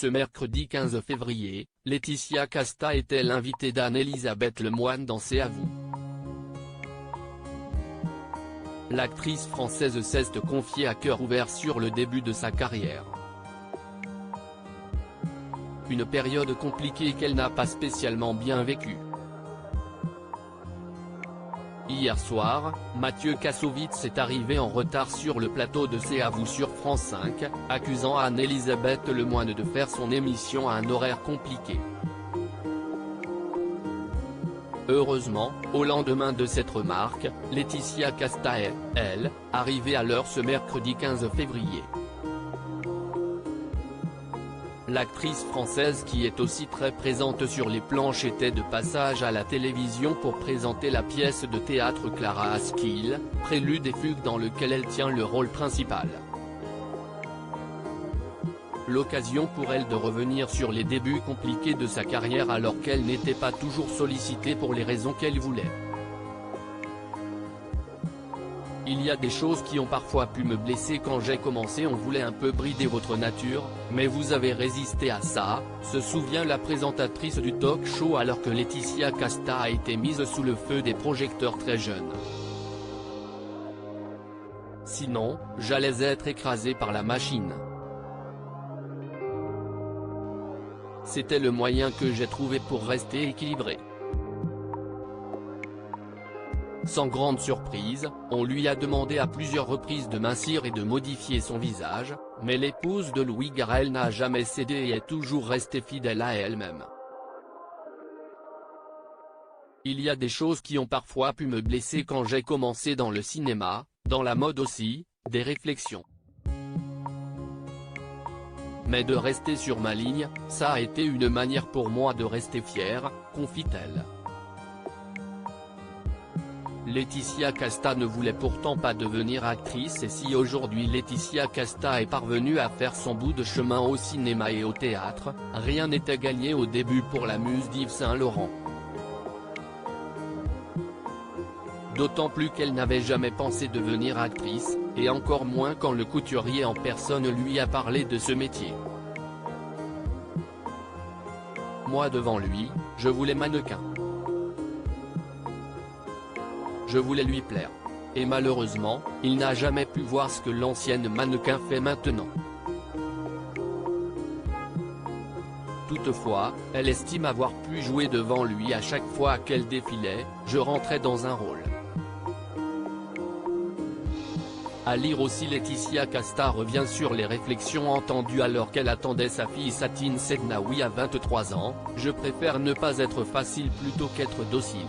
Ce mercredi 15 février, Laetitia Casta était l'invitée d'Anne-Elisabeth Lemoine dans C'est à vous. L'actrice française s'est confiée à cœur ouvert sur le début de sa carrière. Une période compliquée qu'elle n'a pas spécialement bien vécue. Hier soir, Mathieu Kassovitz est arrivé en retard sur le plateau de C'est à vous sur France 5, accusant Anne-Elisabeth Lemoine de faire son émission à un horaire compliqué. Heureusement, au lendemain de cette remarque, Laetitia Casta est, elle, arrivée à l'heure ce mercredi 15 février. L'actrice française qui est aussi très présente sur les planches était de passage à la télévision pour présenter la pièce de théâtre Clara Askill, Prélude et fugue dans lequel elle tient le rôle principal. L'occasion pour elle de revenir sur les débuts compliqués de sa carrière alors qu'elle n'était pas toujours sollicitée pour les raisons qu'elle voulait. Il y a des choses qui ont parfois pu me blesser quand j'ai commencé, on voulait un peu brider votre nature, mais vous avez résisté à ça, se souvient la présentatrice du talk-show alors que Laetitia Casta a été mise sous le feu des projecteurs très jeune. Sinon, j'allais être écrasée par la machine. C'était le moyen que j'ai trouvé pour rester équilibrée. Sans grande surprise, on lui a demandé à plusieurs reprises de mincir et de modifier son visage, mais l'épouse de Louis Garrel n'a jamais cédé et est toujours restée fidèle à elle-même. Il y a des choses qui ont parfois pu me blesser quand j'ai commencé dans le cinéma, dans la mode aussi, des réflexions. Mais de rester sur ma ligne, ça a été une manière pour moi de rester fière, confie-t-elle. Laetitia Casta ne voulait pourtant pas devenir actrice et si aujourd'hui Laetitia Casta est parvenue à faire son bout de chemin au cinéma et au théâtre, rien n'était gagné au début pour la muse d'Yves Saint Laurent. D'autant plus qu'elle n'avait jamais pensé devenir actrice, et encore moins quand le couturier en personne lui a parlé de ce métier. Moi devant lui, je voulais mannequin. Je voulais lui plaire. Et malheureusement, il n'a jamais pu voir ce que l'ancienne mannequin fait maintenant. Toutefois, elle estime avoir pu jouer devant lui à chaque fois qu'elle défilait, je rentrais dans un rôle. À lire aussi, Laetitia Casta revient sur les réflexions entendues alors qu'elle attendait sa fille Satine Sednaoui à 23 ans, je préfère ne pas être facile plutôt qu'être docile.